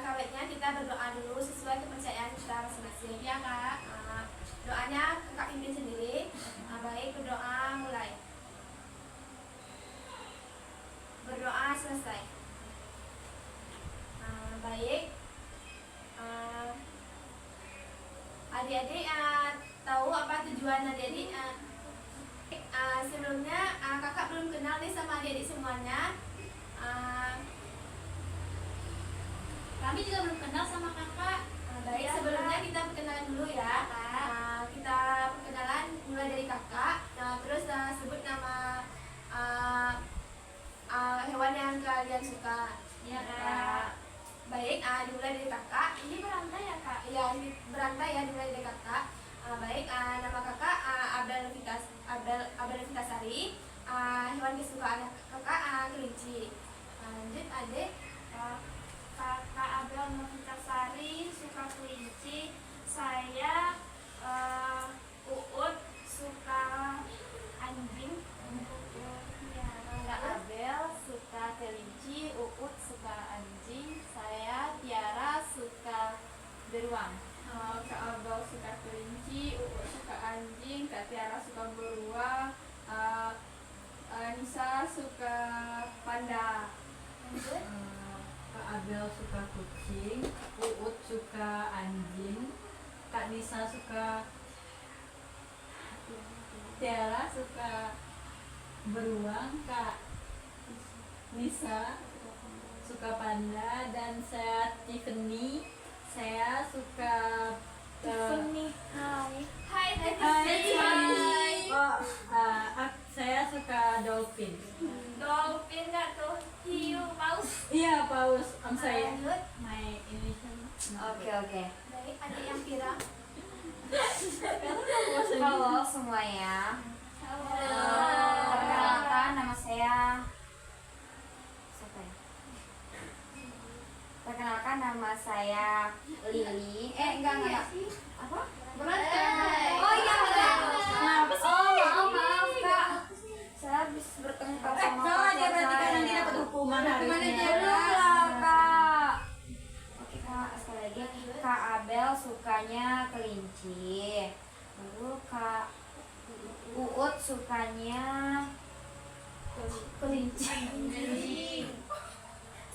langkah baiknya kita berdoa dulu sesuai kepercayaan kita masing-masing. Ya Kak. Doanya kakak pimpin sendiri. Baik, berdoa mulai. Berdoa selesai. Baik. Adik-adik tahu apa tujuan adik-adik? Sebelumnya kakak belum kenal nih sama adik-adik semuanya. Kami juga belum kenal sama kakak. Baik, Ya, sebelumnya Kak. kita perkenalan dulu ya. Kita perkenalan mulai dari kakak. Terus sebut nama hewan yang kalian suka. Ya Kak. Baik, dimulai dari kakak. Ini berantai ya Kak? Ya, ini berantai ya, dimulai dari kakak. Baik, nama kakak Abel Vitasari. Hewan kesukaan kakak kelinci. Lanjut adik. Kakak Abel Novitasari suka kelinci. Saya Uut suka anjing. Kak Abel suka kelinci, Uut suka anjing, saya Tiara suka beruang. Kak Abel suka kelinci, Uut suka anjing, Kak Tiara suka beruang, Nisa suka panda. Lanjut. Kak Abel suka kucing, Uut suka anjing, Kak Nisa suka Tiara suka beruang, Kak Nisa suka panda, dan saya Tiffany. Saya suka Tiffany, hai. Hai Hai. Saya suka dolphin. Dolphin nggak tuh? Hiu, paus. Iya, paus. Saya Lanjut. my Indonesian. Oke. Baik, adik yang pirang. Halo semuanya. Halo. Perkenalkan nama saya. Siapa ya? Perkenalkan nama saya Lili. Enggak. Apa? Oh iya benar. Kenapa sih? Maaf Kak. Saya habis bertengkar sama Salah dia, berarti kan saya. nanti dapat hukuman harusnya. Belum lah Kak. Oke Kak, sekali lagi. Kak Abel sukanya kelinci. Lalu Kak Uut sukanya kelinci.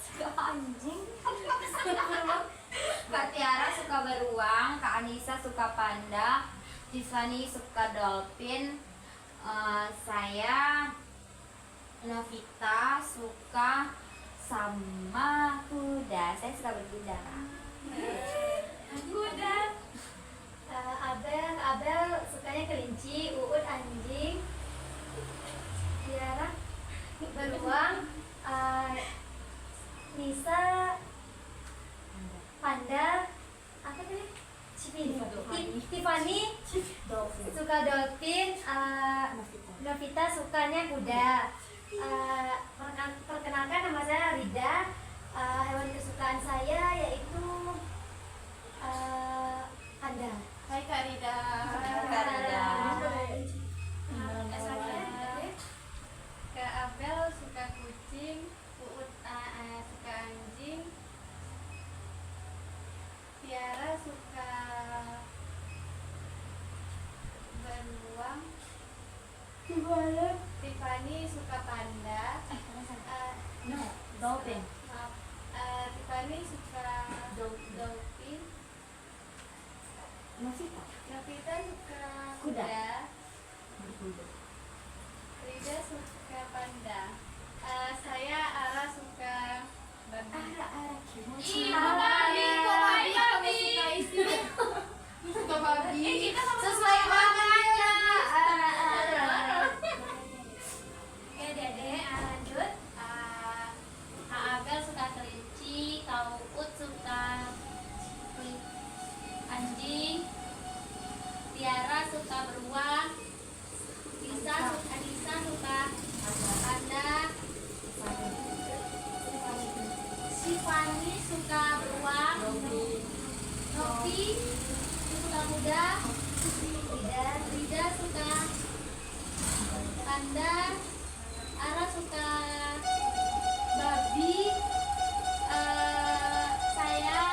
Suka anjing. Kak Tiara suka beruang, Kak Anissa suka panda, Tiffany suka dolphin, saya Novita suka sama kuda. Saya suka berkuda. Kuda. Abel sukanya kelinci, Uut anjing, Tiara beruang, Nisa panda, apa tadi? Tiffany suka dolphin, Novita sukanya kuda. Perkenalkan nama saya Rida. Hewan kesukaan saya yaitu panda. Hai Kak Rida. Kak Rida. Kak Abel suka kucing, Uut suka anjing, Tiara suka beruang, Tiffany suka panda, Dolphin. maaf, Tiffany suka dolphin, Novita. Novita suka Kuda. kuda, Rida suka panda, saya Ara suka babi. Ih, babi, kok babi? Suka babi. Sesuai namanya. Oke, Dede, lanjut. Kak Abel suka kelinci, Kak Uut suka anjing, Tiara suka beruang, Nisa suka panda, Tiffany suka beruang, Novi suka kuda, Rida suka panda, Ara suka babi, saya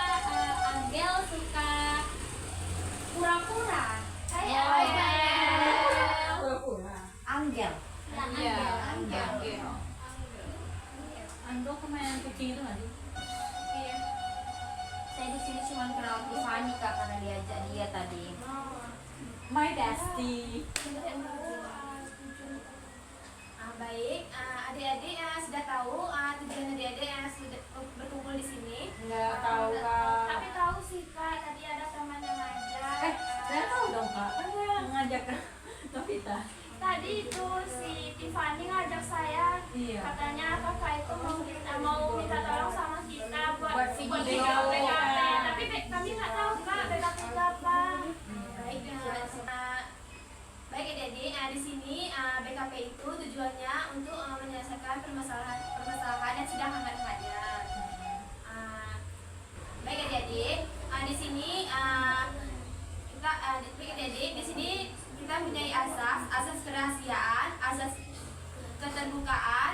kucing itu nggak sih? Iya. Saya di sini cuma kenal Tiffany Kak karena diajak dia tadi. My bestie. Baik, adik-adik sudah tahu tujuan adik-adik yang sudah berkumpul di sini. Nggak tahu Kak. Tapi tahu sih Kak, tadi ada teman yang ngajak. Saya tahu dong Kak, kan saya ngajak Novita. Tadi itu si Tiffany ngajak saya. Iya. Katanya kakak itu mau minta tolong sama kita buat Buat video video. PKP. Tapi kami nggak tahu Kak PKP itu apa. Baik, baik adik-adik, di sini BKP itu tujuannya untuk menyelesaikan permasalahan yang sedang hangat-hangatnya. Baik adik-adik, di sini kita adik-adik di sini kita mempunyai asas kerahasiaan, asas keterbukaan,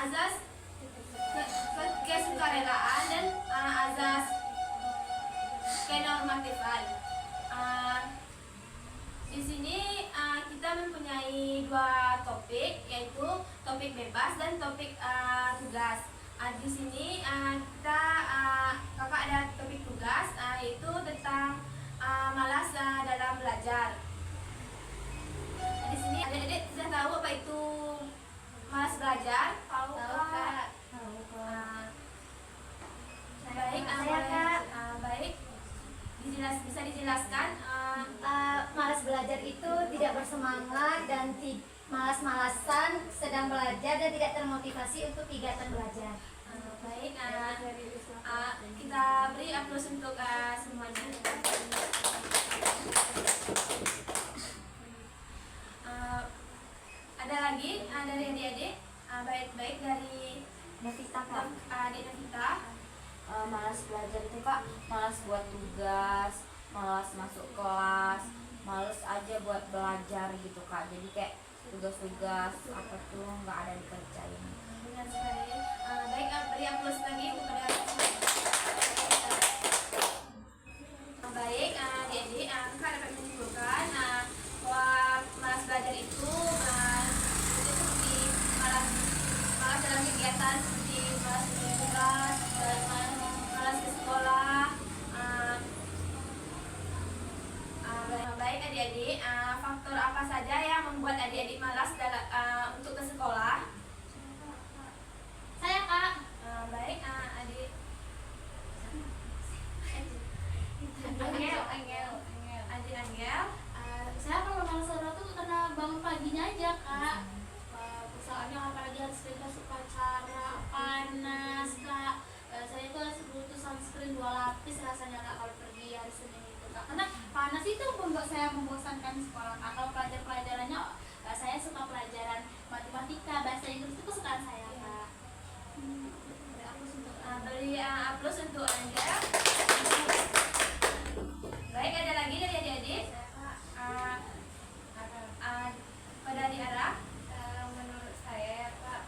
asas kesukarelaan dan asas kenormatifan. Di sini kita mempunyai dua topik, yaitu topik bebas dan topik tugas. Di sini kita kakak ada topik tugas, yaitu tentang malas dalam belajar. Di sini adik-adik sudah tahu apa itu malas belajar? Tahu Kak. Baik, baik. Bisa dijelaskan? Malas belajar itu tidak bersemangat dan malas-malasan sedang belajar dan tidak termotivasi untuk kegiatan belajar. Baik, kita beri aplaus untuk semuanya. Ada lagi dari adik-adik, baik dari Novita Kak. adik Novita. Malas belajar itu Kak, malas buat tugas, malas masuk kelas, malas aja buat belajar gitu Kak. Jadi kayak tugas-tugas apa tuh nggak ada dikerjain. Benar sekali. Baik, beri aplaus lagi kepada baik adik-adik, kakak dapat menyimpulkan bahwa malas belajar itu seperti malas dalam kegiatan seperti malas tugas, malas ke sekolah. Baik adik-adik, faktor apa saja yang membuat adik-adik malas untuk ke sekolah? Saya Kak. Baik, adik Angel. adik Angel. Saya kalau malas belajar tuh karena bangun paginya aja Kak. Soalnya apalagi harus pergi ke upacara panas Kak. Saya itu harus butuh sunscreen 2 lapis rasanya Kak kalau pergi hari Senin itu Kak. Karena panas itu membuat saya membosankan sekolah Kak. Kalau pelajarannya saya suka pelajaran matematika, bahasa Inggris itu kesukaan saya Kak. Beri aplaus untuk Angel. Baik, ada lagi dari adik-adik? Pada adik Ara? Menurut saya ya Kak,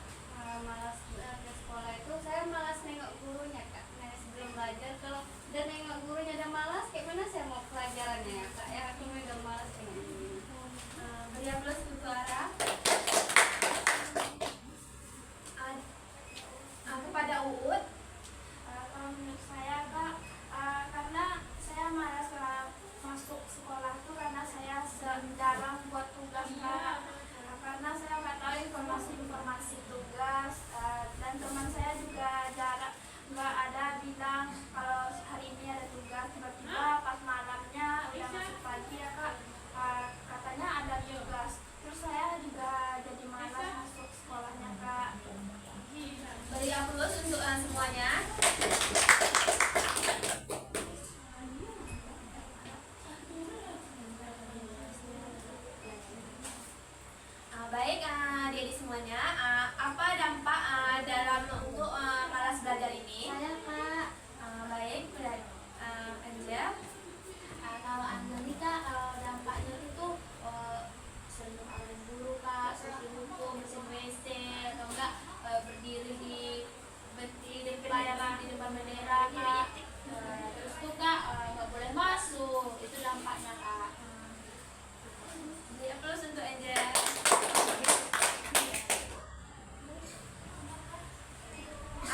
malas ke sekolah itu saya malas nengok gurunya Kak. Nah, sebelum belajar kalau udah nengok gurunya udah malas, kayak mana saya mau pelajarannya ya Kak? Ya aku udah malas nengok gurunya. Beri aplaus untuk Ara. Kepada Uut. Kalau menurut saya Kak, karena saya malas masuk sekolah tuh karena saya jarang buat tugas Kak. Karena saya nggak tahu informasi tugas, dan teman saya juga jarang nggak ada bilang kalau hari ini ada tugas, tiba-tiba pas malamnya udah masuk pagi ya Kak, katanya ada tugas, terus saya juga jadi malas masuk sekolahnya Kak. Beri aplaus untuk semuanya. Baik adik-adik semuanya, apa dampak dalam untuk malas belajar ini? Saya Kak, Baik, Angel. Kalau Angel nih Kak, kalau dampaknya itu sering ngalahin guru Kak, sering hukum, bersihin WC, atau enggak berdiri di depan bendera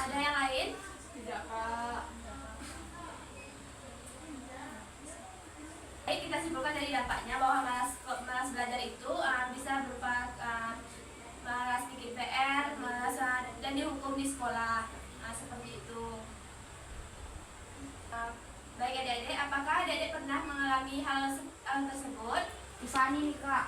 Ada yang lain? Tidak kak. Baik, kita simpulkan dari dampaknya bahwa malas belajar itu bisa berupa malas bikin PR, malas dan dihukum di sekolah. Seperti itu. Baik adik-adik, apakah adik-adik pernah mengalami hal tersebut? Tiffany nih kak,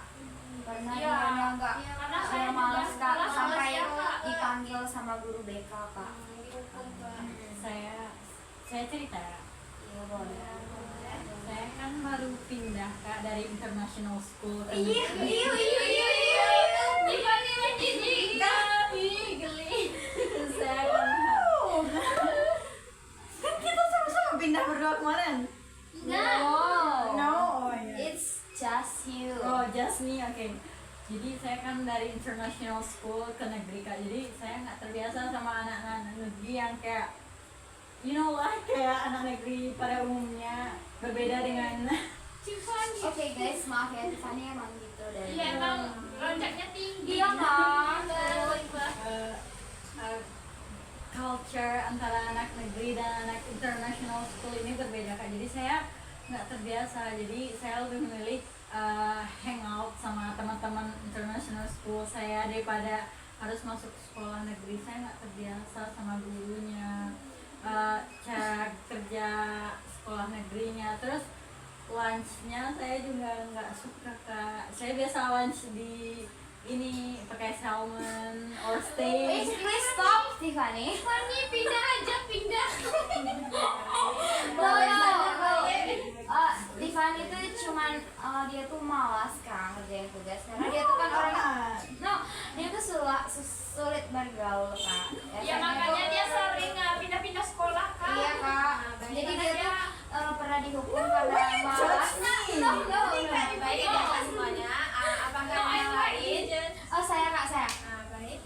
pernah Iya. dimana enggak? Iya, karena Saya saya malas juga kak, malas sampai ya, Kak. dipanggil sama guru BK kak. Dihukum, Kak. Saya cerita. Iya boleh. Saya kan baru pindah Kak dari international school ke Iya, negeri. Tiffany menjijikkan. Geli. Saya kan Kan kita sama-sama pindah berdua kemarin. No. No, oh iya. It's just you. oh just me, oke. Jadi saya kan dari international school ke negeri Kak. Jadi saya nggak terbiasa sama anak-anak negeri yang kayak kayak anak negeri pada umumnya, berbeda dengan Tiffany. Oke guys, maaf ya Tiffany emang gitu dari. Iya, emang loncatnya tinggi. Iya kan. uh, uh, culture antara anak negeri dan anak international school ini berbeda Kak. Jadi saya nggak terbiasa. Jadi saya lebih memilih hangout sama teman-teman international school saya daripada harus masuk sekolah negeri. Saya nggak terbiasa sama gurunya, cara kerja sekolah negerinya. Terus lunchnya saya juga nggak suka Kak. Saya biasa lunch di ini pakai salmon or steak. Please stop Tiffany. Tiffany pindah aja, pindah. No. Tiffany tuh cuman dia tuh malas kan ngerjain tugas karena dia tuh kan orangnya dia tuh sulit bergaul kak. Ya makanya dia sering pindah-pindah sekolah, Kak. Iya kak. Jadi dia tuh pernah dihukum karena malas. No. Baik adik-adik semuanya, apakah yang lain? Oh saya kak saya. Baik.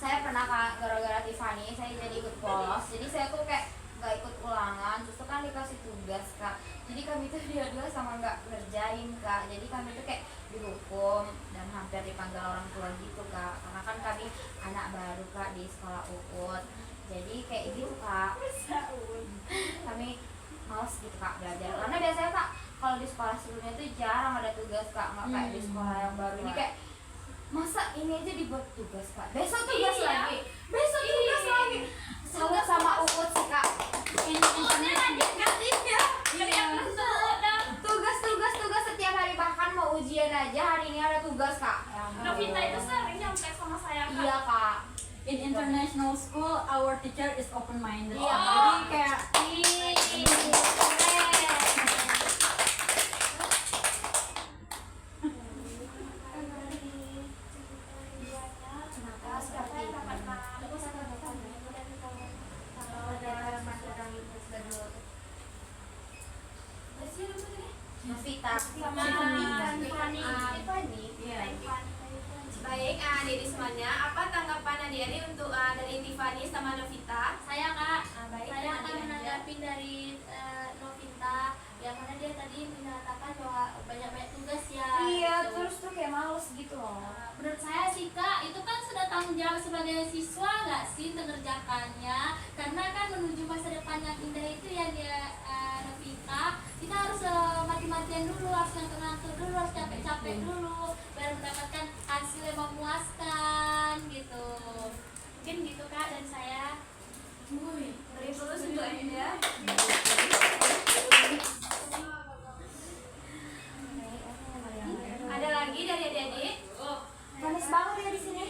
Saya pernah kak gara-gara Tiffany saya jadi ikut bolos. Jadi saya tuh kayak nggak ikut ulangan, justru kan dikasih tugas kak. Jadi kami tuh dua-dua sama nggak ngerjain kak. Jadi kami tuh kayak dihukum dan hampir dipanggil orang tua gitu kak. Karena kan kami anak baru kak di sekolah UUD. Jadi kayak gitu kak. Kami males gitu kak belajar. Karena biasanya kak kalau di sekolah sebelumnya tuh jarang ada tugas kak, nggak kayak di sekolah yang baru ini kayak masa ini aja dibuat tugas kak. Besok tugas lagi. Besok tugas lagi. Salut sama UUD sih kak. Tugas setiap hari bahkan mau ujian aja hari ini ada tugas kak. Novita itu sering nyontek sama saya, Kak. Iya kak. In international school, our teacher is open-minded. Iya. Jadi kayak Kenapa seperti itu? Novita Sama Tiffany. Iya. Baik, adik-adik semuanya, apa tanggapan adik-adik untuk dari Tiffany sama Novita? Saya kak, Baik, saya akan lanjut aja. menanggapi dari Novita ya karena dia tadi menyatakan bahwa banyak tugas ya. Iya gitu. terus tuh kayak males gitu loh. Menurut saya sih kak, itu kan sudah tanggung jawab sebagai siswa nggak sih mengerjakannya? Karena kan menuju masa depan yang indah itu ya dia Novita, kita harus mati-matian dulu, harus ngantuk-ngantuk dulu, harus capek-capek dulu, biar mendapatkan hasil yang memuaskan gitu. Mungkin gitu kak dan saya. Beri tulus untuk Anda. Ada lagi dari adik-adik? Manis banget ya di sini.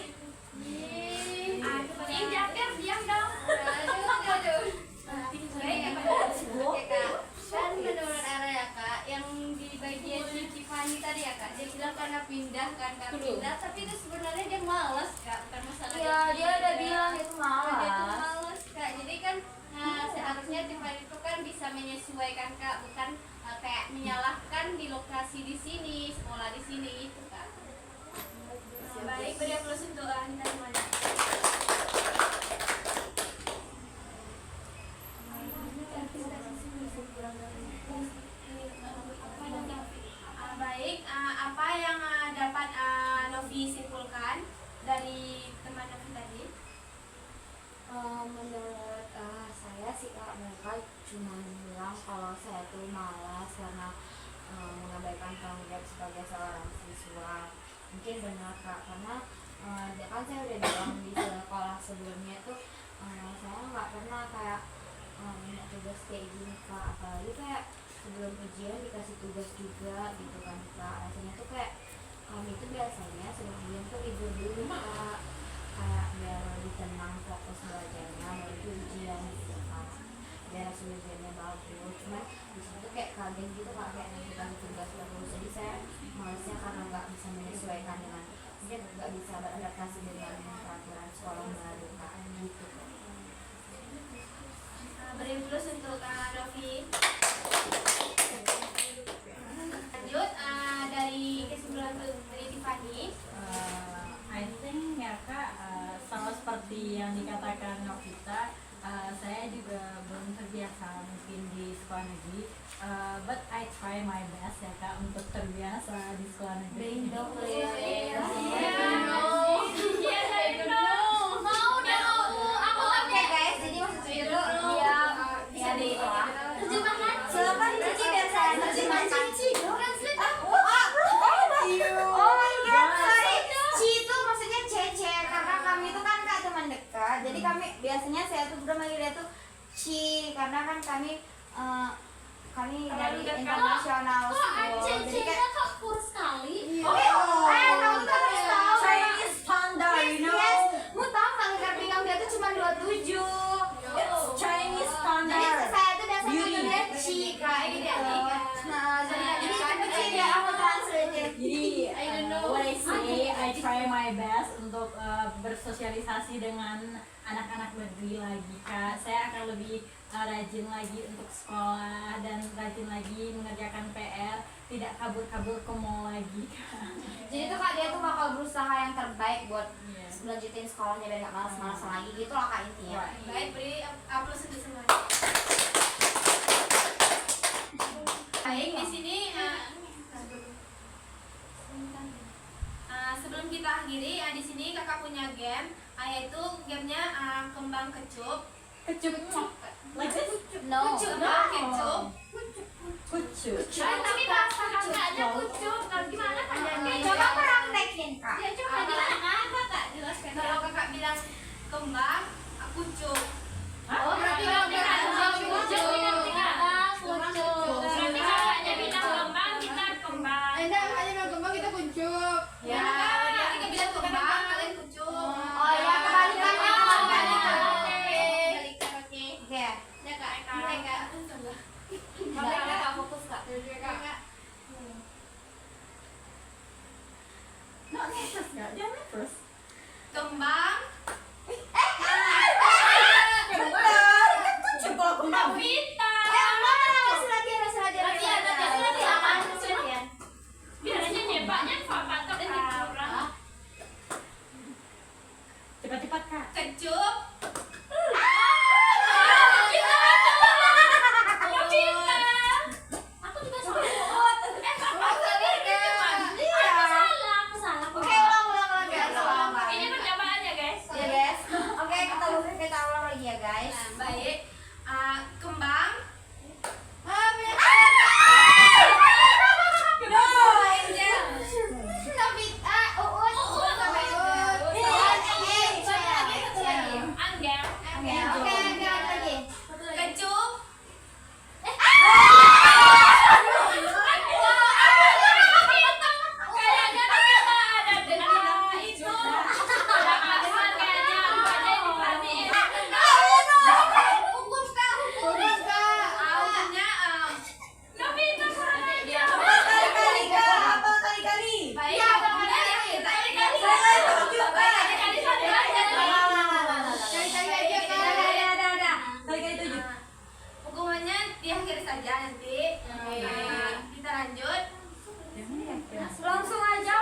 Yang jangkir, diam dong. Baik, apa Oke kak. Kan menurut Ara ya kak, yang di bagian si Tiffany tadi ya kak, dia bilang karena pindah kan kak pindah, tapi itu sebenarnya dia malas kak, bukan masalah. Iya dia udah bilang itu malas. Dia tuh malas kak, jadi kan seharusnya Tiffany itu kan bisa menyesuaikan kak, bukan kayak menyalahkan di lokasi di sini, sekolah di sini itu kak. Baik, beri aplaus untuk kita semuanya. Baik, apa yang dapat Novi simpulkan dari teman Novi tadi? Menurut kakak cuma bilang kalau saya tuh malas karena mengabaikan tanggung jawab sebagai seorang siswa. Mungkin benar kak, karena kan saya udah bilang di sekolah sebelumnya tuh saya nggak pernah kayak punya tugas kayak gini kak, apalagi kayak sebelum ujian dikasih tugas juga gitu kan kak. Rasanya tuh kayak kami tuh biasanya sebelum ujian tuh libur dulu kak, kayak biar lebih tenang fokus belajarnya, baru itu ujian gitu kan, biar hasil ujiannya bagus. Cuman disitu kayak kaget gitu kak, kayak nanti kasih tugas terus, jadi saya malesnya karena nggak bisa menyesuaikan dengan, mungkin nggak bisa beradaptasi dengan peraturan sekolah baru kak gitu. Beri plus untuk Kak Novi. Lanjut dari kesimpulan dari Tiffany. I think ya kak, sama seperti yang dikatakan Novita, saya juga belum terbiasa mungkin di sekolah negeri, but I try my best ya kak untuk terbiasa di sekolah negeri. Oke guys, jadi maksud saya itu dia di bawah. Silakan Cici biar saya terjemahkan. Oh my god, sorry. Ci itu maksudnya Cece karena kami itu kan gak teman dekat. Jadi kami biasanya saya tuh udah manggil dia tuh Ci karena kan kami dari internasional school. Jadi kayak kur sekali. kamu tuh harus tahu Chinese standard, you know. Yes, mu tahu nggak ikat pinggang dia tuh cuma 27. It's Chinese Jadi standard. saya tuh biasa manggil dia Ci kayak gitu. Nah, jadi coba Ci biar aku translate. Jadi what I say, I try my best untuk bersosialisasi dengan anak-anak negeri lagi kak. Saya akan lebih rajin lagi untuk sekolah dan rajin lagi mengerjakan PR, tidak kabur-kabur ke mall lagi kak. Jadi tuh kak dia tuh bakal berusaha yang terbaik buat lanjutin sekolahnya biar nggak malas-malasan lagi gitu lah kak intinya. Baik, beri aplaus untuk semuanya. Baik, di sini sebelum kita akhiri, di sini kakak punya game, yaitu gamenya kembang kecup. Kecup, like this? No. Kembang kecup. Kucu. Tapi bahasa kakaknya kucuk. Kalau gimana kalian? Coba praktekin kak. Ya coba gimana kak? Jelaskan. Kalau kakak bilang kembang, kucup. Oh, berarti kembang kucuk. Berarti kakaknya bilang kembang, kita kembang. Ya, dia kan bilang kembang, kalian kucup. Oh ya kebalikannya kebalikan. Oke. Kakak fokus kak. No, nervous kak, jangan nervous. Kembang, Biasanya nyebaknya apa tuh orang? Cepat-cepat kak. kecup, Aku juga salah. Aku salah. Oke ulang lagi. Ini percobaan ya guys. Ya guys. Oke kita ulang lagi ya guys. baik. Kembang, Angger. kecup, Kayaknya kita ada dengan itu. Ada kasar kayaknya. Makanya diperhatiin. awalnya Tapi itu kurang aja. baik. Kali-kali 7. Hukumannya diakhiri saja nanti. Kita lanjut. Langsung aja.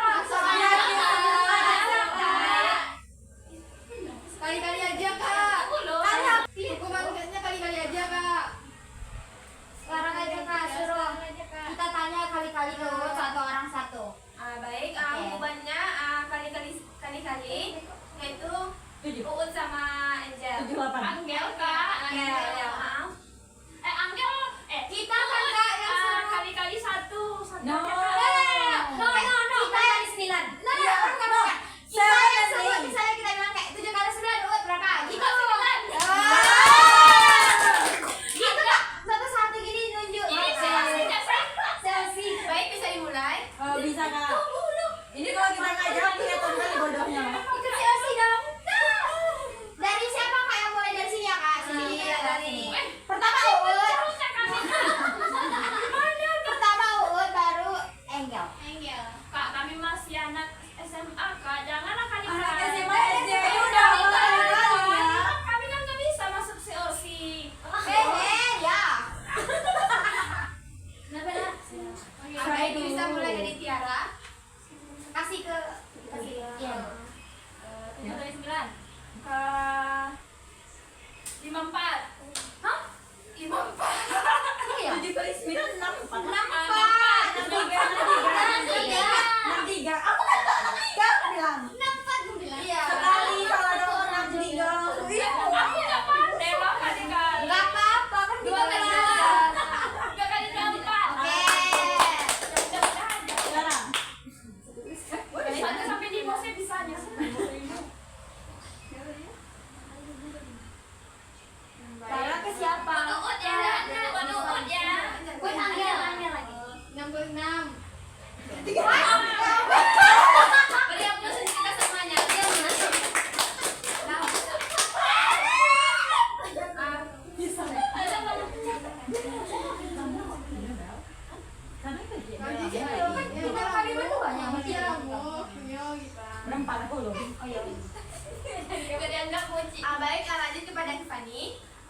Kali-kali aja kak. Hukumannya kali-kali aja kak. Sekarang aja kak suruh kita tanya kali-kali ke satu orang satu. Baik, hukumannya kali-kali yaitu 7. Uut sama Angel. 7-8. Angger kak. Angel ya, maaf.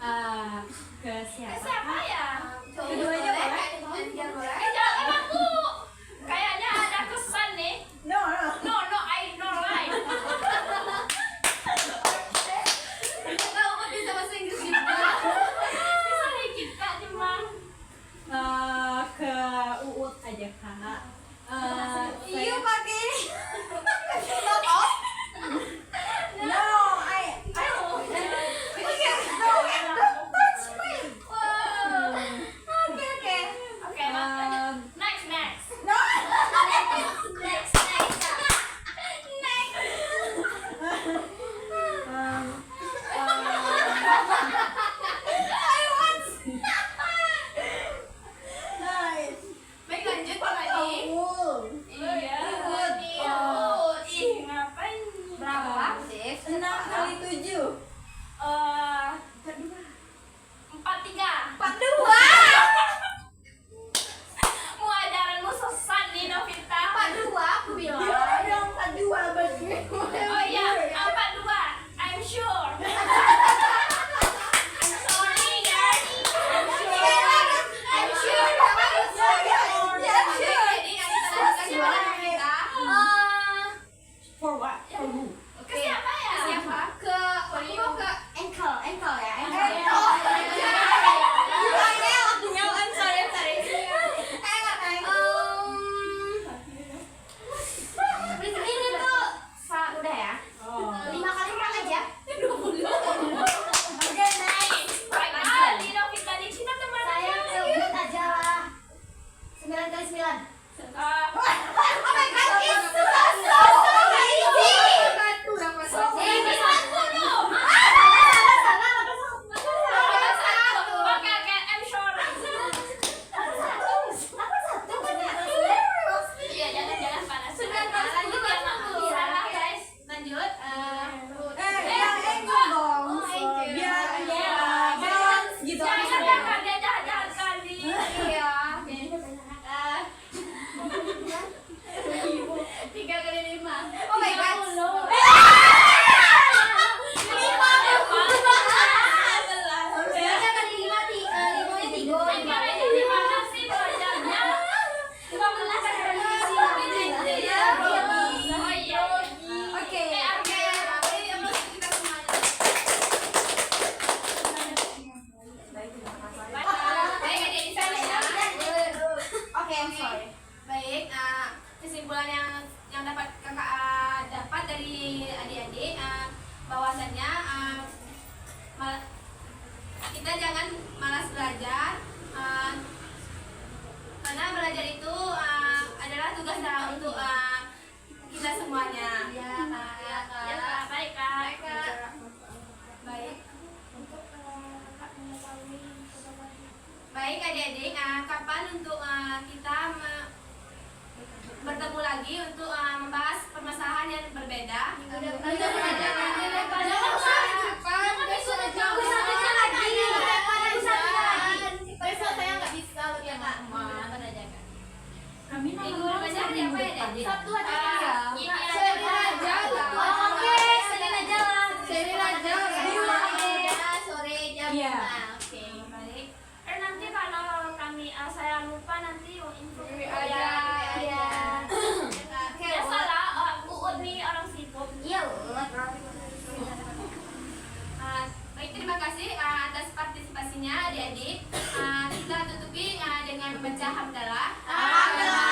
ke siapa? Siapa ya? Keduanya boleh? Jangan aku. Kayaknya ada kesan nih. No, no. No, I no lie. Kamu bisa bahasa Inggris juga. Bisa dikit Kak cuma. Ke Uut aja Kak. Iya pakai ini. No, Oke. Oke, lanjut. Next. Baik, lanjut Pak Adi. Iya. Ih, ngapain? Berapa sih? 6 kali 7. 43. 42. Mau ajaranmu sesat nih Novita. 42 aku bilang. Dong 42 bagi. Oh iya, 42. I'm sure. I'm sorry guys. I'm sure. Jadi kita kasih pada kita. For what? For who? Ke siapa ya? Siapa? Ke aku mau ke ankle ya. Ini tuh udah ya. Oh. 5 kali empat aja. Baik kali Novita nih kita teman Saya sebut aja lah. 9 kali 9. Ah, Oh my god, it's so easy. Oke, I'm sorry. Iya, jangan panas. Lanjut ya, Mak. Salah, guys. Lanjut. Yang angle dong. Biar balance gitu. Jangan dia jahat kali. Iya. 3 kali 5. Oh my god. Oke, I'm sorry. Baik, kesimpulan yang dapat kakak dapat dari adik-adik bahwasannya kita jangan malas belajar karena belajar itu adalah tugas untuk kita semuanya. Ya, Kak. Baik, Kak. Baik. Baik adik-adik, kapan untuk kita bertemu lagi untuk membahas permasalahan yang berbeda? Besok saya nggak bisa lebih lama. Kami Minggu depan hari apa ya, Adik? Sabtu aja ya. Ini Senin aja. Oke, Senin aja lah. Senin aja. Di rumah ya, sore jam Iya. 5. Oke. Baik. Nanti kalau saya lupa nanti info ke Iya. Iya. Biasalah, Uut nih orang sibuk. Iya. Baik, terima kasih atas partisipasinya adik-adik. Kita tutupi dengan membaca hamdalah. Alhamdulillah.